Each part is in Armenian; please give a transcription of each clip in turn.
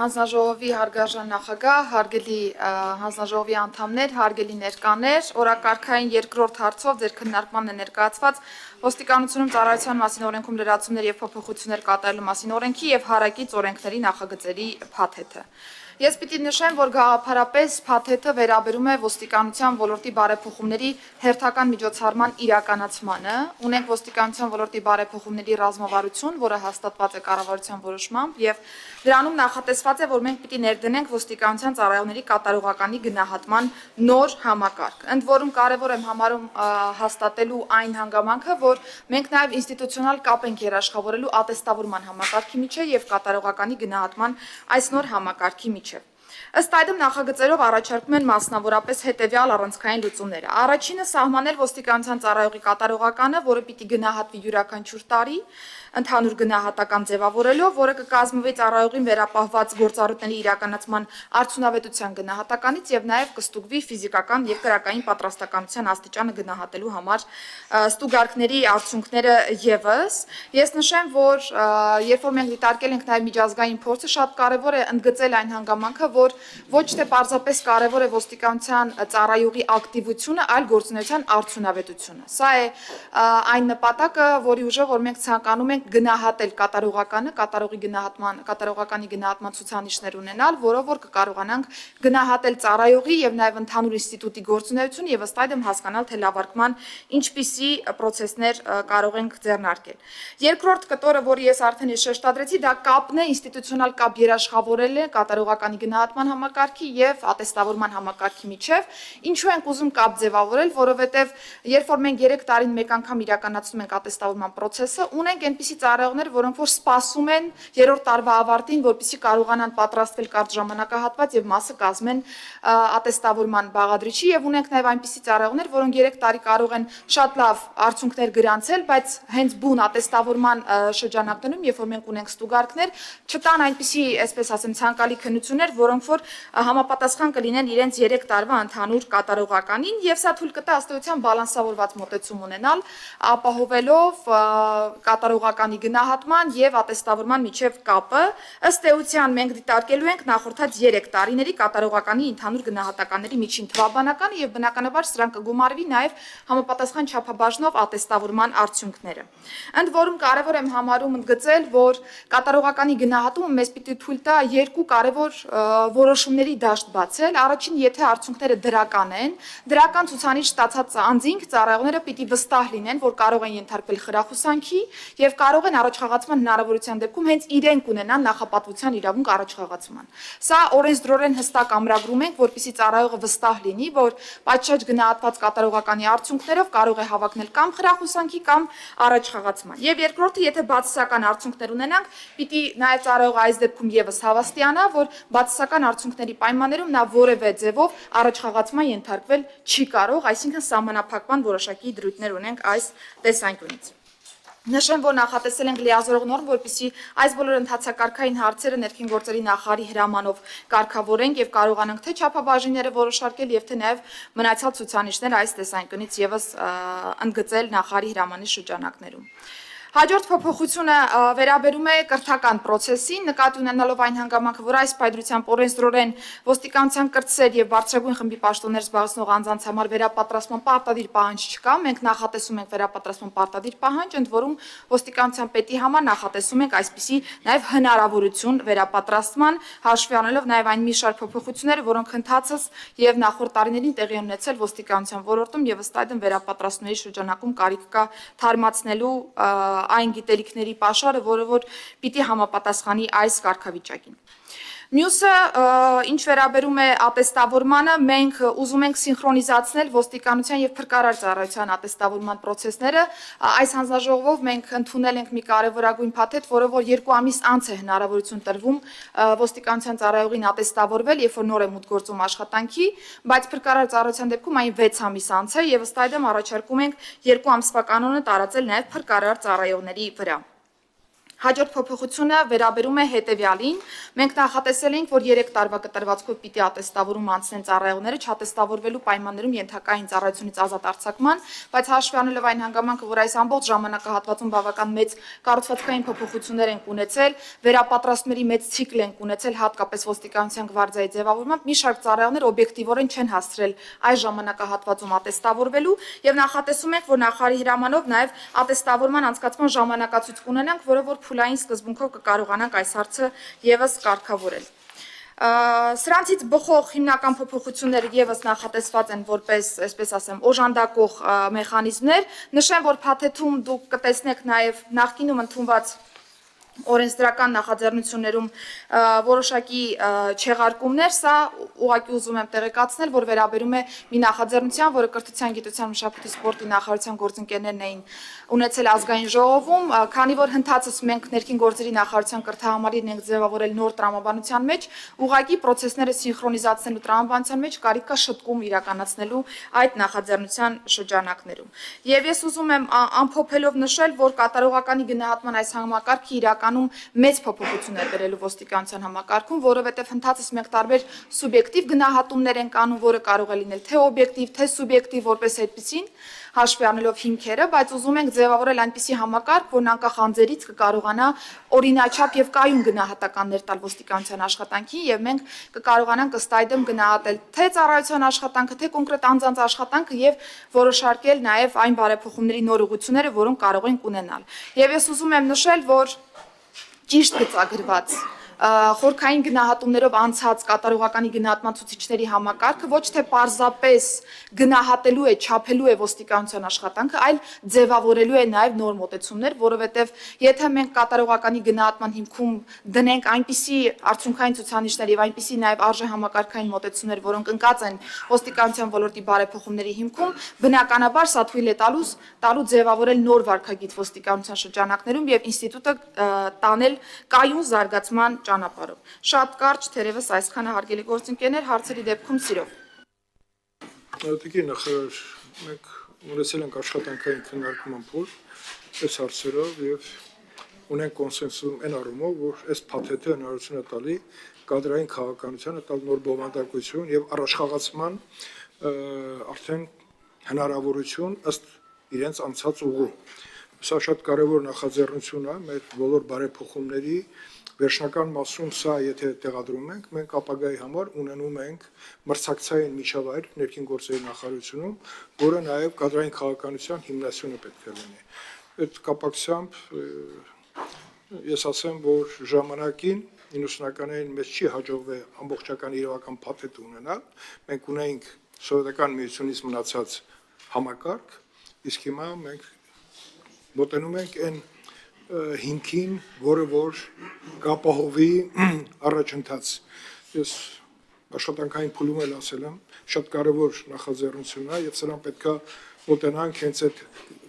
հանձնաժողովի հարգարժան նախագահ, հարգելի հանձնաժողովի անդամներ, հարգելի ներկաներ, օրակարգային երկրորդ հարցով ձեր քննարկմանն է ներկայացված ոստիկանությունում ծառայության մասին օրենքում լրացումներ եւ փոփոխություններ կատարելու մասին օրենքի եւ հարակից օրենքների նախագծերի փաթեթը։ Ես պիտի նշեմ, որ գաղափարապես փաթեթը վերաբերում է ոստիկանության ոլորտի բարեփոխումների հերթական միջոցառման իրականացմանը։ Ունենք ոստիկանության ոլորտի բարեփոխումների ռազմավարություն, որը հաստատված է կառավարության որոշմամբ, եւ դրանում նախատեսված է, որ մենք պիտի ներդնենք ոստիկանության ծառայողների կատարողականի գնահատման նոր համակարգ։ Ընդ որում կարևոր եմ համարում հաստատելու այն հանգամանքը, որ մենք նաեւ ինստիտուցիոնալ կապ ենք երաշխավորելու ատեստավորման համակարգի միջև եւ կատարողականի գնահատման այս նոր համակարգի միջև։ Ըստ այդմ նախագծերով առաջարկում են մասնավորապես հետևյալ առանցքային լուծումները։ Առաջինը սահմանել ոստիկանության ծառայողի կատարողականը, որը պիտի գնահատվի յուրաքանչյուր տարի, ընդհանուր գնահատական ձևավորելով, որը կկազմվի ծառայողին վերապահված գործառույթների իրականացման արդյունավետության գնահատականից եւ նաեւ կստուգվի ֆիզիկական եւ կրակային պատրաստականության աստիճանը գնահատելու համար ստուգարկների արդյունքները եւս։ Ես նշեմ, որ երբ որ մենք դիտարկել ենք նաեւ միջազգային փորձը, շատ կարեւոր է ընդգծել այն հանգամանքը, որ ոչ թե պարզապես կարևոր է ոստիկանության ծառայողի ակտիվությունը, այլ գործունեության արդյունավետությունը։ Սա է այն նպատակը, որի ուժով որ մենք ցանկանում ենք գնահատել կատարողականի գնահատման ցուցանիշներ ունենալ, որով որ կկարողանանք գնահատել ծառայողի եւ նաեւ ընդհանուր ինստիտուտի գործունեությունը եւ ըստ այդմ հասկանալ, թե լավարկման ինչպիսի պրոցեսներ կարող ենք ձեռնարկել։ Երկրորդ կտորը, որը ես արդեն շեշտադրեցի, դա կապն է, ինստիտուցիոնալ կապ երաշխավորել է կատարողականի գնահատման համակարգի եւ ատեստավորման համակարգի միջև։ Ինչու ենք ուզում կապ ձևավորել, որովհետեւ երբ որ մենք 3 տարին մեկ անգամ իրականացնում ենք ատեստավորման process-ը, ունենք այնպիսի ծառայողներ, որոնք որ սպասում են 3-րդ տարվա ավարտին, որպեսզի կարողանան պատրաստվել կարճ ժամանակահատված եւ մասը կազմեն ատեստավորման բաղադրիչի եւ ունենք նաեւ այնպիսի ծառայողներ, որոնք 3 տարի կարող են շատ լավ արդյունքներ գրանցել, բայց հենց բուն ատեստավորման շրջանակներում, երբ որ մենք ունենք ստուգարկներ, չտան այնպիսի, այսպես ասեմ, ցանկալի քննություններ, որոնք որ համապատասխան կլինեն իրենց 3 տարվա ընդհանուր կատարողականին եւ սա թույլ կտա ըստ էության բալանսավորված մոտեցում ունենալ, ապահովելով կատարողականի գնահատման եւ ատեստավորման միջև կապը։ Ըստ էության մենք դիտարկելու ենք նախորդած 3 տարիների կատարողականի ընդհանուր գնահատականների միջին թվաբանականը եւ բնականաբար սրանք կգումարվի նաեւ համապատասխան չափաբաժնով ատեստավորման արդյունքները։ Ընդ որում կարեւոր եմ համարում ընդգծել, որ կատարողականի գնահատումը մեզ պիտի թույլ տա երկու կարեւոր որոշումների դաշտ բացել։ Առաջին, եթե արդյունքները դրական են, դրական ցուցանիշ ստացած անձինք ծառայողները պիտի վստահ լինեն, որ կարող են ենթարկվել խրախուսանքի եւ կարող են առաջխաղացման հնարավորության դեպքում հենց իրենք ունենան նախապատվության իրավունք առաջխաղացման։ Սա օրենսդրորեն հստակ ամրագրում ենք, որպեսզի ծառայողը վստահ լինի, որ պատշաճ գնահատված կատարողականի արդյունքներով կարող է հավակնել կամ խրախուսանքի կամ առաջխաղացման։ Եվ երկրորդը, եթե բացասական արդյունքներ ունենանք, պիտի նաեւ ծառայողը այս դեպքում եւս հավաստիանա, որ բացասական արդյունքների պայմաններում նա որևէ ձևով առաջխաղացման ենթարկվել չի կարող, այսինքն սահմանափակման որոշակի դրույթներ ունենք այս տեսանկյունից։ Նշեմ, որ նախատեսել ենք լիազորող նորմ, որպեսզի այս բոլոր ընթացակարգային հարցերը ներքին գործերի նախարարի հրամանով կարգավորենք եւ կարողանանք թե չափաբաժինները որոշարկել եւ թե նաեւ մնացյալ ցուցանիշները այս տեսանկյունից եւս ընդգծել նախարարի հրամանի շրջանակներում։ Հաջորդ փոփոխությունը վերաբերում է կրթական process-ին, նկատի ունենալով այն հանգամանքը, որ այս պայծրությամբ օրենսդրորեն ոստիկանության կրտսեր եւ բարձրագույն խմբի պաշտոններ զբաղեցնող անձանց համար վերապատրաստման պարտադիր պահանջ չկա, մենք նախատեսում ենք վերապատրաստման պարտադիր պահանջ, ընդ որում ոստիկանության պետի համար նախատեսում ենք այսպիսի նաեւ հնարավորություն վերապատրաստման, հաշվի առնելով նաեւ այն մի շարք փոփոխությունները, որոնք ընթացած եւ նախորդ տարիներին տեղի են ունեցել ոստիկանության ոլորտում եւ ըստ այդմ վերապատրաստումների շրջանակում կարիք կա թարմացնելու այն գիտելիքների պաշարը, որը որ պիտի համապատասխանի այս կարգավիճակին։ Մյուսը, ինչ վերաբերում է ատեստավորմանը, մենք ուզում ենք սինխրոնիզացնել ոստիկանության եւ փրկարար ծառայության ատեստավորման process-ները։ Այս հանձնաժողովով մենք ընդունել ենք մի կարևորագույն փաթեթ, որը որ 2 ամիս անց է հնարավորություն տրվում ոստիկանության ծառայողին ատեստավորվել, երբ որ նոր է մուտք գործում աշխատանքի, բայց փրկարար ծառայության դեպքում այն 6 ամիս անց է եւ ըստ այդմ առաջարկում ենք 2 ամսվա կանոնը տարածել նաեւ փրկարար ծառայողների վրա։ Հաջորդ փոփոխությունը վերաբերում է հետևյալին։ Մենք նախատեսել ենք, որ 3 տարվա կտրվածքով պիտի ատեստավորում անցնեն ծառայողները, չատեստավորվելու պայմաններում ենթակային ծառայությունից ազատ արձակման, բայց հաշվի առնելով այն հանգամանքը, որ այս ամբողջ ժամանակահատվածում բավական մեծ կառուցվածքային փոփոխություններ են ունեցել, վերապատրաստումների մեծ ցիկլ են ունեցել, հատկապես ոստիկանության գվարդիայի ձևավորմամբ, մի շարք ծառայողներ օբյեկտիվորեն չեն հասցրել այս ժամանակահատվածում ատեստավորվելու եւ նախատեսում ենք, որ նախարարի հրամանով նաեւ ատեստավորման անցկացման ժամանակացույց կունենանք, որը որ փուլային սկզբունքով կկարողանանք այս հարցը եւս կարգավորել։ Սրանցից բխող հիմնական փոփոխությունները եւս նախատեսված են որպես, այսպես ասեմ, օժանդակող մեխանիզմներ։ Նշեմ, որ փաթեթում դուք կտեսնեք նաեւ նախկինում ընդունված օրենսդրական նախաձեռնություններում որոշակի չեղարկումներ, սա ուղղակի ուզում եմ տեղեկացնել, որ վերաբերում է մի նախաձեռնության, որը Կրթության, գիտության, մշակույթի, սպորտի նախարարության գործընկերներն էին ունեցել ազգային ժողովում, քանի որ հնդածս մենք ներքին գործերի նախարարության կրթահամարին ենք ձևավորել նոր տրամաբանության մեջ, ուղղակի process-ները սինխրոնիզացնելու տրամաբանության մեջ կարիք կա շտկում իրականացնելու այդ նախաձեռնության շրջանակներում։ Եվ ես ուզում եմ ամփոփելով նշել, որ կատարողականի գնահատման այս համակարգը իրականում մեծ փոփոխություններ բերելու ոստիկանության համակարգում, որովհետև հնդածս մենք տարբեր սուբյեկտիվ գնահատումներ ենք անում, որը կարող է լինել թե օբյեկտիվ, թե սուբյեկտիվ, որպես այդպեսին, հաշվի առնելով հիմքերը, բայց ուզում ենք ձևավորել այնպիսի համակարգ, որն անկախ անձերից կկարողանա օրինաչափ եւ կայուն գնահատականներ տալ ոստիկանության աշխատանքին եւ մենք կկարողանանք ըստ այդմ գնահատել թե ծառայության աշխատանքը, թե կոնկրետ անձանց աշխատանքը եւ որոշարկել նաեւ այն բարեփոխումների նոր ուղղությունները, որոնք կարող ենք ունենալ։ Եվ ես ուզում եմ նշել, որ ճիշտ գծագրված խորքային գնահատումներով անցած կատարողականի գնահատման ցուցիչների համակարգը ոչ թե պարզապես գնահատելու է, չափելու է ոստիկանության աշխատանքը, այլ ձևավորելու է նաև նոր մոտեցումներ, որովհետև եթե մենք կատարողականի գնահատման հիմքում դնենք այնպիսի արդյունքային ցուցանիշներ եւ այնպիսի նաև արժեհամակարգային մոտեցումներ, որոնք ընկած են ոստիկանության ոլորտի բարեփոխումների հիմքում, բնականաբար սա թույլ է տալու ձևավորել նոր վարքագիծ ոստիկանության շրջանակներում եւ ինստիտուտը տանել կայուն զարգացման ճանապարհով։ Շատ կարճ, թերևս այսքանը հարգելի գործընկերներ, հարցերի դեպքում սիրով։ Դեպի նախարար, մենք ունեցել ենք աշխատանքային քննարկման փուլ այս հարցերով եւ ունենք կոնսենսուս այն առումով, որ այս փաթեթը հնարավորություն է տալի կադրային քաղաքականությանը տալ նոր բովանդակություն եւ առաջխաղացման արդեն հնարավորություն ըստ իրենց անցած ուղու։ Սա շատ կարևոր նախաձեռնություն է մեր բոլոր բարեփոխումների վերջնական մասում սա եթե տեղադրում ենք, մենք ապագայի համար ունենում ենք մրցակցային միջավայր ներքին գործերի նախարարությունում, որը նաև կադրային քաղաքականության հիմնասյունը պետք է լինի։ Այդ կապակցությամբ ես ասեմ, որ ժամանակին 90-ականներին մեզ չի հաջողվել ամբողջական իրավական փաթեթ ունենալ, մենք ունենք սովետական միությունից մնացած համակարգ, իսկ հիմա մենք մոտենում ենք այն հիմքին, որը որ կապահովի առաջընթաց։ Ես աշխատանքային փուլում էլ ասել եմ, շատ կարևոր նախաձեռնություն է եւ սրան պետքա մոտենանք հենց այդ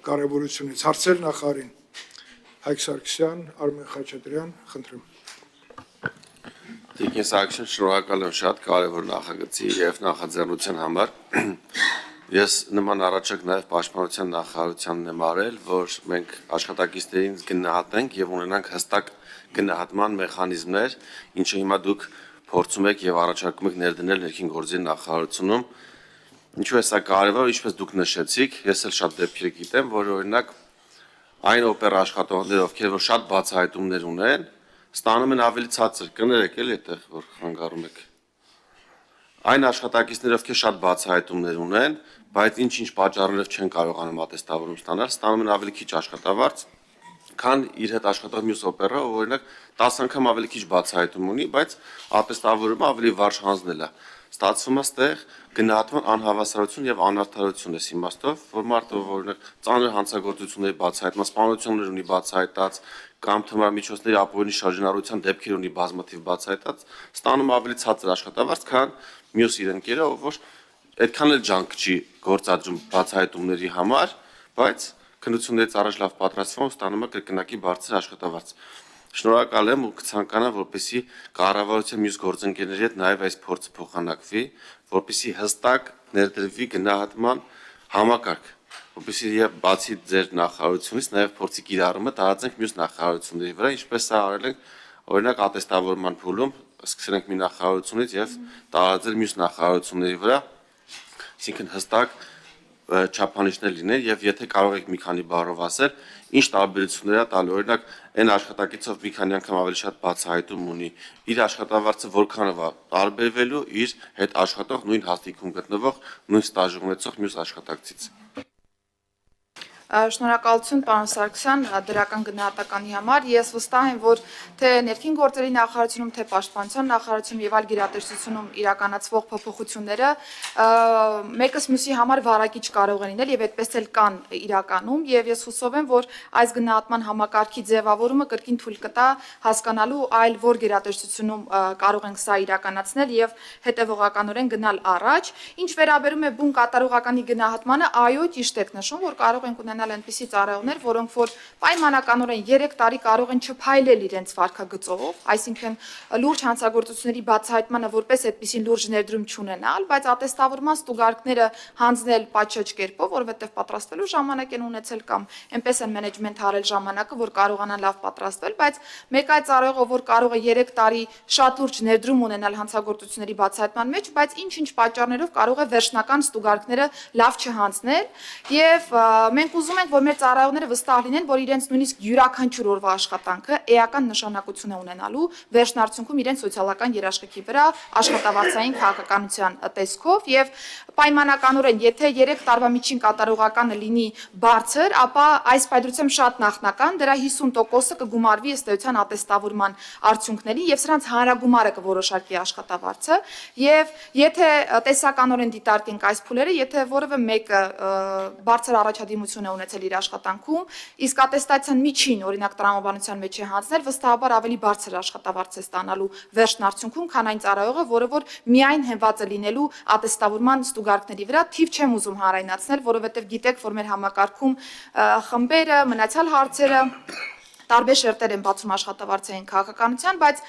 կարևորությունից։ Հարցեր նախարարին։ Հայկ Սարգսյան, Արմեն Խաչատրյան, խնդրեմ։ Տիկին Սարգսյան, շնորհակալ եմ շատ կարևոր նախագծի եւ նախաձեռնության համար։ Ես նման առաջարկ նաև պաշտպանության նախարարությանն եմ արել, որ մենք աշխատակիցներին գնահատենք եւ ունենանք հստակ գնահատման մեխանիզմներ, ինչը հիմա դուք փորձում եք եւ առաջարկում եք ներդնել ներքին գործերի նախարարությունում։ Ինչու է սա կարևոր, ինչպես դուք նշեցիք, ես էլ շատ դեպքեր գիտեմ, որ օրինակ այն օպերա աշխատողները, ովքեր որ շատ բացահայտումներ ունեն, ստանում են ավելի ցածր, կներեք էլի այդտեղ որ խանգարում եք։ Այն աշխատակիցները, ովքեր շատ բացահայտումներ ունեն, բայց ինչ-ինչ պատճառներով չեն կարողանում ատեստավորում ստանալ են ավելի քիչ աշխատավարձ, քան իր հետ աշխատող մյուս օպերա, ով օրինակ 10 անգամ ավելի քիչ բացահայտում ունի, բայց ատեստավորումը ավելի վարժ հանձնել է։ Ստացվում է ստեղ գնահատման անհավասարություն եւ անարդարություն էս իմաստով, որ մարդը օրինակ ծանր հանցագործությունների բացահայտման, սպանություններ ունի բացահայտած, կամ թմրամիջոցների ապօրինի շարժանառության դեպքեր ունի բազմաթիվ բացահայտած, ստանում ավելի ցածր աշխատավարձ, քան մյուս իր ընկերը, ով որ այդքան էլ ջանք չի գործադրում բացահայտումների համար, բայց քննություններից առաջ լավ պատրաստվում ստանում է կրկնակի բարձր աշխատավարձ։ Շնորհակալ եմ ու կցանկանամ, որպեսզի կառավարության մյուս գործընկերների հետ նաև այս փորձը փոխանակվի, որպեսզի հստակ ներդրվի գնահատման համակարգ, որպեսզի եւ բացի ձեր նախարարությունից նաեւ փորձի կիրառումը տարածենք մյուս նախարարությունների վրա, ինչպես սա արել ենք օրինակ ատեստավորման փուլում, սկսել ենք մի նախարարությունից եւ տարածել մյուս նախարարությունների վրա, այսինքն հստակ չափանիշներ լինեն եւ եթե կարող եք մի քանի բառով ասել, ինչ տարբերություններ է տալու, օրինակ այն աշխատակիցով մի քանի անգամ ավելի շատ բացահայտում ունի, իր աշխատավարձը որքանով է տարբերվելու իր հետ աշխատող նույն հաստիքում գտնվող նույն ստաժ ունեցող մյուս աշխատակցից։ Շնորհակալություն պարոն Սարգսյան դրական գնահատականի համար։ Ես վստահ եմ, որ թե ներքին գործերի նախարարությունում, թե պաշտպանության նախարարությունում եւ այլ գերատեսչությունում իրականացվող փոփոխությունները մեկս մյուսի համար վարակիչ կարող են լինել եւ այդպես էլ կան իրականում եւ ես հուսով եմ, որ այս գնահատման համակարգի ձևավորումը կրկին թույլ կտա հասկանալու այլ որ գերատեսչությունում կարող ենք սա իրականացնել եւ հետեւողականորեն գնալ առաջ։ Ինչ վերաբերում է բուն կատարողականի գնահատմանը, այո, ճիշտ եք նշում, որ կարող ենք ունենալ այնպիսի ծառայողներ, որոնք որ պայմանականորեն 3 տարի կարող են չփայլել իրենց վարքագծով, այսինքն լուրջ հանցագործությունների բացահայտմանը որպես այդպիսին լուրջ ներդրում չունենալ, բայց ատեստավորման ստուգարկները հանձնել պատշաճ կերպով, որովհետև պատրաստվելու ժամանակ են ունեցել կամ այնպես են մենեջմենթ արել ժամանակը, որ կարողանան լավ պատրաստվել, բայց մեկ այլ ծառայողը, որ կարող է 3 տարի շատ լուրջ ներդրում ունենալ հանցագործությունների բացահայտման մեջ, բայց ինչ-ինչ պատճառներով կարող է վերջնական ստուգարկները լավ չհանձնել, եւ մենք ուզում ենք, որ մեր ծառայողները վստահ լինեն, որ իրենց նույնիսկ յուրաքանչյուր օրվա աշխատանքը էական նշանակություն է ունենալու վերջնարդյունքում իրենց սոցիալական երաշխիքի վրա աշխատավարձային քաղաքականության տեսքով եւ պայմանականորեն, եթե 3 տարվա միջին կատարողականը լինի բարձր, ապա այս պայծրությամբ շատ նախնական դրա 50%-ը կգումարվի ըստ էության ատեստավորման արդյունքների եւ սրանց հանրագումարը կորոշարկի աշխատավարձը եւ եթե տեսականորեն դիտարկենք այս փուլերը, եթե որևէ մեկը բարձր առաջադիմություն է ունեցել իր աշխատանքում, իսկ ատեստացիան միջին, օրինակ տրամաբանության մեջ է հանձնել, վստահաբար ավելի բարձր աշխատավարձ է ստանալու վերջն արդյունքում, քան այն ծառայողը, որը որ միայն հենված է լինելու ատեստավորման ստուգարկների վրա, թիվ չեմ ուզում հանրայնացնել, որովհետև գիտեք, որ մեր համակարգում խմբերը, մնացյալ հարցերը տարբեր շերտեր են բացում աշխատավարձային քաղաքականության, բայց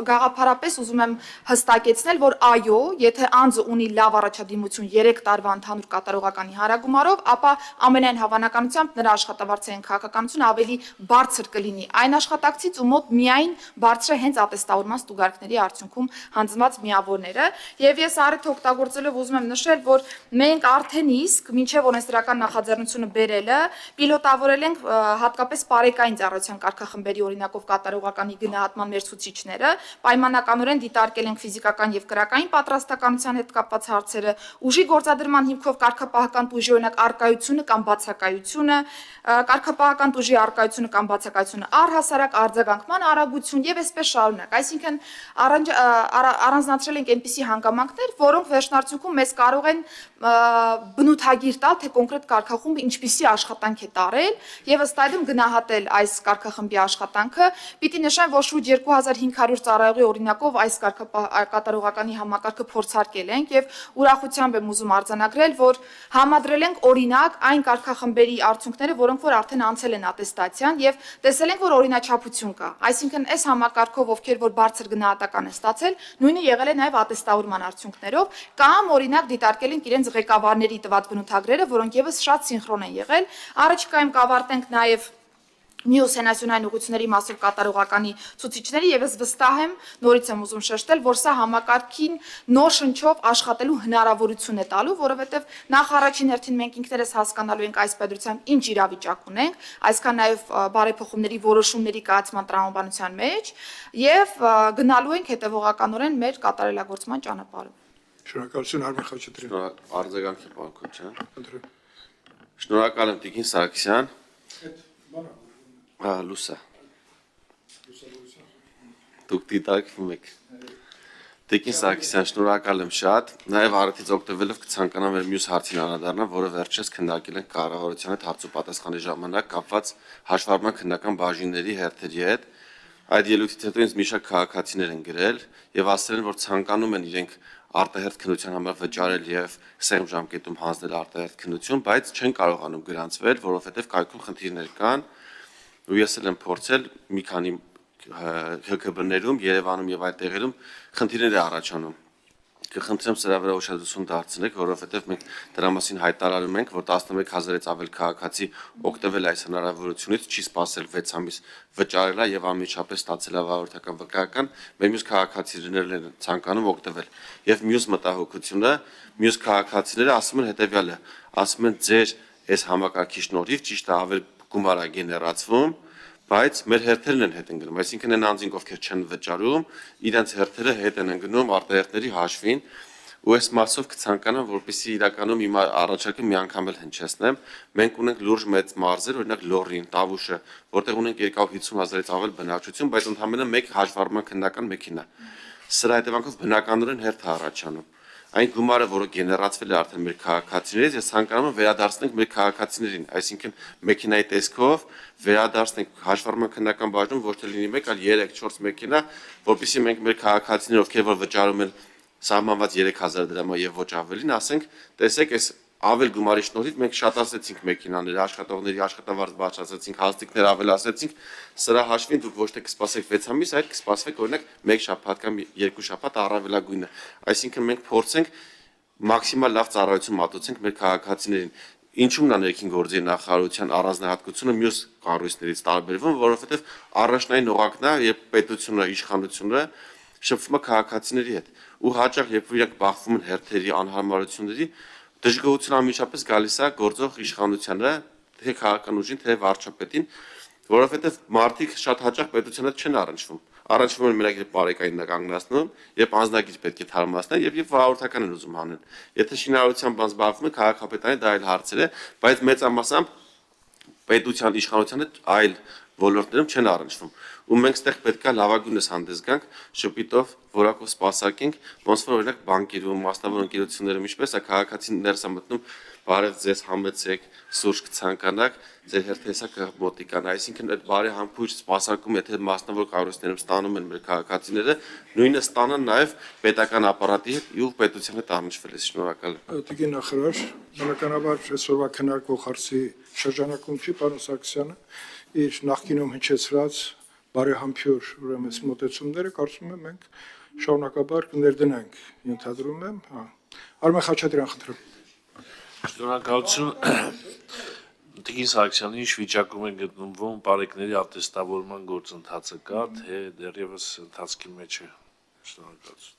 գաղափարապես ուզում եմ հստակեցնել, որ այո, եթե անձը ունի լավ առաջադիմություն 3 տարվա ընդհանուր կատարողականի հարագումարով, ապա ամենայն հավանականությամբ նրա աշխատավարձային քաղաքականությունը ավելի բարձր կլինի այն աշխատակցից, ում մոտ միայն բարձր է հենց ատեստավորման ստուգարկների արդյունքում հանձնված միավորները, եւ ես առիթ օգտագործելով ուզում եմ նշել, որ մենք արդեն իսկ մինչեւ օրենսդրական նախաձեռնությունը բերելը պիլոտավորել ենք հատկապես բարեկային ծառայության կարգախմբերի օրինակով կատարողականի գնահատման մեր ցուցիչները, պայմանականորեն դիտարկել ենք ֆիզիկական եւ կրակային պատրաստականության հետ կապված հարցերը, ուժի գործադրման հիմքով կարգապահական տուժի օրինակ արկայությունը կամ բացակայությունը, կարգապահական տուժի արկայությունը կամ բացակայությունը, առհասարակ արձագանքման արագություն եւ այսպես շարունակ։ Այսինքն առանձնացրել ենք այնպիսի հանգամանքներ, որոնք վերջնարդյունքում մեզ կարող են բնութագիր տալ, թե կոնկրետ կարգախումբը ինչպիսի աշխատանք է տարել եւ ըստ այդմ գնահատել այս կարգախմբի աշխատանքը։ Պիտի նշեմ, որ շուրջ 2500 ծառայողի օրինակով այս կատարողականի համակարգը փորձարկել ենք եւ ուրախությամբ եմ ուզում արձանագրել, որ համադրել ենք օրինակ այն կարգախմբերի արդյունքները, որոնք որ արդեն անցել են ատեստացիան եւ տեսել ենք, որ օրինաչափություն կա։ Այսինքն այս համակարգով ովքեր որ բարձր գնահատական են ստացել, նույնը եղել է նաեւ ատեստավորման արդյունքներով կամ օրինակ դիտարկել ենք իրենց ղեկավարների տված բնութագրերը, որոնք եւս շատ սինխրոն են եղել։ Առաջիկայում կավարտենք նաեւ մյուս հենասյունային ուղղությունների մասով կատարողականի ցուցիչների եւ ես վստահ եմ, նորից եմ ուզում շեշտել, որ սա համակարգին նոր շնչով աշխատելու հնարավորություն է տալու, որովհետեւ նախ առաջին հերթին մենք ինքներս հասկանալու ենք այս պետության ինչ իրավիճակ ունենք, այսքան նաեւ բարեփոխումների որոշումների կայացման տրամաբանության մեջ եւ գնալու ենք հետեւողականորեն մեր կատարելագործման ճանապարհով։ Շնորհակալություն Արմեն Խաչատրյան։ Արձագանքի պարոն Քոչյան։ Ընտրեմ։ Շնորհակալ եմ Տիկին Սարգսյան։ Լուսա։ Դուք դիտարկվում եք։ Տիկին Սարգսյան, շնորհակալ եմ շատ։ Նաև առիթից օգտվելով կցանկանամ մեր մյուս հարցին անդրադառնալ, որը վերջերս քննարկել ենք կառավարության հետ հարց ու պատասխանի ժամանակ կապված հաշվառման քննական բաժինների հերթերի հետ։ Այդ ելույթից հետո ինձ մի շարք քաղաքացիներ են գրել եւ ասել են, որ ցանկանում են իրենք արտահերթ քննության համար վճարել եւ սեղմ ժամկետում հանձնել արտահերթ քննություն, բայց չեն կարողանում գրանցվել, որովհետեւ կայքում խնդիրներ կան։ Ու ես էլ եմ փորձել մի քանի ՀԿԲ-ներում, Երևանում եւ այլ տեղերում խնդիրներ է առաջանում։ կխնդրեմ սրա վրա ուշադրություն դարձնեք, որովհետև մենք դրա մասին հայտարարում ենք, որ 11000-ից ավել քաղաքացի օգտվել այս հնարավորությունից, չի սպասել 6 ամիս վճարելա եւ անմիջապես ստացել վարորդական վկայական, մեր մյուս քաղաքացիներն են ցանկանում օգտվել։ Եվ մյուս մտահոգությունը, մյուս քաղաքացիները ասում են հետեւյալը, ասում են ձեր այս համակարգի շնորհիվ ճիշտ է ավել գումար է գեներացվում, բայց մեր հերթերն են հետ ընկնում, այսինքն այն անձինք, ովքեր չեն վճարում, իրենց հերթերը հետ են ընկնում արտահերթների հաշվին, ու այս մասով կցանկանամ, որպեսզի իրականում իմ առաջարկը մի անգամ էլ հնչեցնեմ, մենք ունենք լուրջ մեծ մարզեր, օրինակ Լոռին, Տավուշը, որտեղ ունենք 250,000-ից ավել բնակչություն, բայց ընդհանրապես մեկ հաշվառման քննական մեքենա։ Սրա հետևանքով բնականորեն հերթ է առաջանում։ Այն գումարը, որը գեներացվել է արդեն մեր քաղաքացիներից, ես ցանկանում եմ վերադարձնենք մեր քաղաքացիներին, այսինքն մեքենայի տեսքով վերադարձնենք հաշվառման քննական բաժնում ոչ թե լինի 1, այլ 3-4 մեքենա, որպեսզի մենք մեր քաղաքացիները, ովքեր որ վճարում են սահմանված 3000 դրամը եւ ոչ ավելին, ասենք, տեսեք, այս ավել գումարի շնորհիվ մենք շատացեցինք մեքենաները, աշխատողների աշխատավարձ բարձրացրեցինք, հաստիկներ ավելացրեցինք, սրա հաշվին դուք ոչ թե կսպասեք 6 ամիս, այլ կսպասվեք օրինակ 1 շաբաթ կամ 2 շաբաթ առավելագույնը։ Այսինքն մենք փորձենք մաքսիմալ լավ ծառայություն մատուցենք մեր քաղաքացիներին։ Ինչու՞մն է ներքին գործերի նախարարության առանձնահատկությունը մյուս կառույցներից տարբերվում, որովհետև առաջնային օղակն է, երբ պետությունը, իշխանությունը շփվում է քաղաքացիների հետ, ու հաճախ երբ իրենք բախվում են հերթերի անհարմարությունների, դժգոհություն անմիջապես գալիս է գործող իշխանությանը, թե քաղաքական ուժին, թե վարչապետին, որովհետև մարդիկ շատ հաճախ պետության հետ չեն առնչվում։ Առնչվում են մենակ երբ բարեկային կանգնացնում, երբ անձնագիր պետք է թարմացնեն եւ վարորդական են ուզում անեն։ Եթե շինարարության բան զբաղվում է քաղաքապետարանի, դա այլ հարց է, բայց մեծամասամբ պետության իշխանության հետ այլ ոլորտներում չեն առնչվում։ Ու մենք ստեղ պետքա լավագույնս հանդես գանք, շփիտով, որակով սպասարկենք, ոնց որ օրինակ բանկերում, մասնավոր ընկերություններում ինչպես է քաղաքացին ներս է մտնում, բարև ձեզ համեցեք, սուրճ կցանկանաք, ձեր հերթեսա կմոտիկանա, այսինքն այդ բարի համբույր սպասարկում, եթե մասնավոր կառույցներում ստանում են մեր քաղաքացիները, նույնը ստանան նաև պետական ապարատի հետ ու պետության հետ առնչվել է, շնորհակալ եմ։ Տիկին նախարար, բնականաբար այսօրվա քննարկող հարցի շրջանակում չի պարոն Սարգսյանը իր նախկինում հնչեցրած բարեհամբույր ուրեմն այս մոտեցումները կարծում եմ մենք շարունակաբար կներդնենք, ենթադրում եմ, հա։ Արմեն Խաչատրյան, խնդրեմ։ Շնորհակալություն Տիկին Սարգսյանի, ինչ վիճակում են գտնվում բարեկների ատեստավորման գործընթացը կա, թե դեռևս ընթացքի մեջ է։ Շնորհակալություն։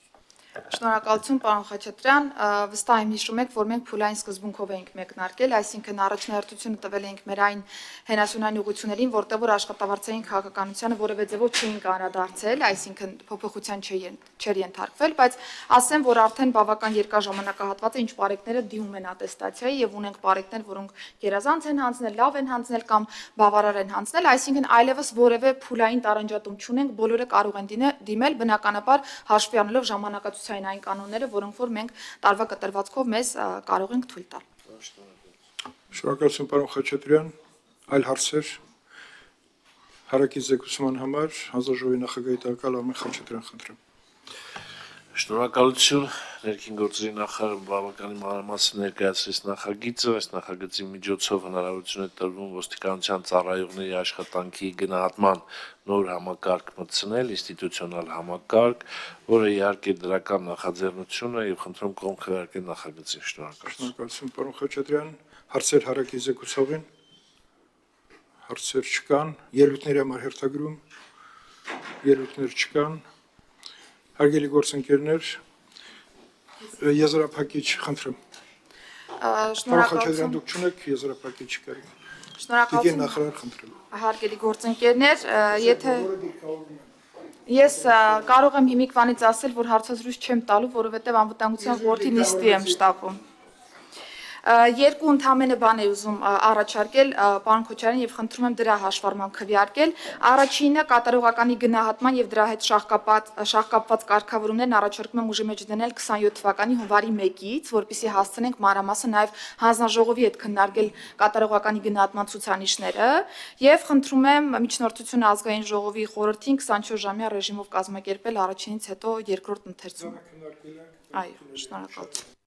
Շնորհակալություն, պարոն Խաչատրյան, վստահ եմ հիշում եք, որ մենք փուլային սկզբունքով էինք մեկնարկել, այսինքն առաջնահերթությունը տվել էինք մեր այն հենասյունային ուղղություններին, որտեղ որ աշխատավարձային քաղաքականությանը որևէ ձևով չէինք անդրադարձել, այսինքն փոփոխության չէր ենթարկվել, բայց ասեմ, որ արդեն բավական երկար ժամանակահատված է, ինչ բարեկները դիմում են ատեստացիայի եւ ունենք բարեկներ, որոնք գերազանց են հանձնել, լավ են հանձնել կամ բավարար են հանձնել, այսինքն այլևս որևէ փուլային տարանջատում չունենք, բոլորը կարող են դիմել, բնականաբար հաշվի առնելով ժամանակացույցային այն կանոնները, որոնք որ մենք տարվա կտրվածքով մեզ կարող ենք թույլ տալ։ Շնորհակալություն, պարոն Խաչատրյան, այլ հարցեր հարակից զեկուցման համար հանձնաժողովի նախագահի տակալ Արմեն Խաչատրյան, խնդրեմ։ Շնորհակալություն ներքին գործերի նախարարը բավականին մանրամասն ներկայացրեց նախագիծը, այս նախագծի միջոցով հնարավորություն է տրվում ոստիկանության ծառայողների աշխատանքի գնահատման նոր համակարգ մտցնել, ինստիտուցիոնալ համակարգ, որը իհարկե դրական նախաձեռնություն է եւ խնդրում կողմ քվեարկել նախագծին։ Շնորհակալություն։ Շնորհակալություն, պարոն Խաչատրյան, հարցեր հարակից զեկուցողին։ Հարցեր չկան, ելույթների համար հերթագրում, ելույթներ չկան։ Հարգելի գործընկերներ, եզրափակիչ, խնդրեմ։ Պարոն Խաչատրյան, դուք չունեք եզրափակիչ կարիք։ Տիկին Շնորհակալություն, նախարար, խնդրեմ։ հարգելի գործընկերներ, եթե ես կարող եմ հիմիկվանից ասել, որ հարցազրույց չեմ տալու, որովհետև անվտանգության խորհրդի նիստի եմ շտապում։ Երկու ընդհանրապես բան է ուզում առաջարկել պարոն Քոչարյան եւ խնդրում եմ դրա հաշվառման քվեարկել։ Առաջինը կատարողականի գնահատման եւ դրա հետ շահկապված կարգավորումներն առաջարկում եմ ուժի մեջ դնել 27 թվականի հունվարի 1-ից, որպեսզի հասցնենք մանրամասը նաեւ հանձնաժողովի հետ քննարկել կատարողականի գնահատման ցուցանիշները եւ խնդրում եմ միջնորդությունը ազգային ժողովի խորհրդին 24 ժամյա ռեժիմով կազմակերպել առաջինից հետո երկրորդ ընթերցումը։ Այո, շնորհակալություն։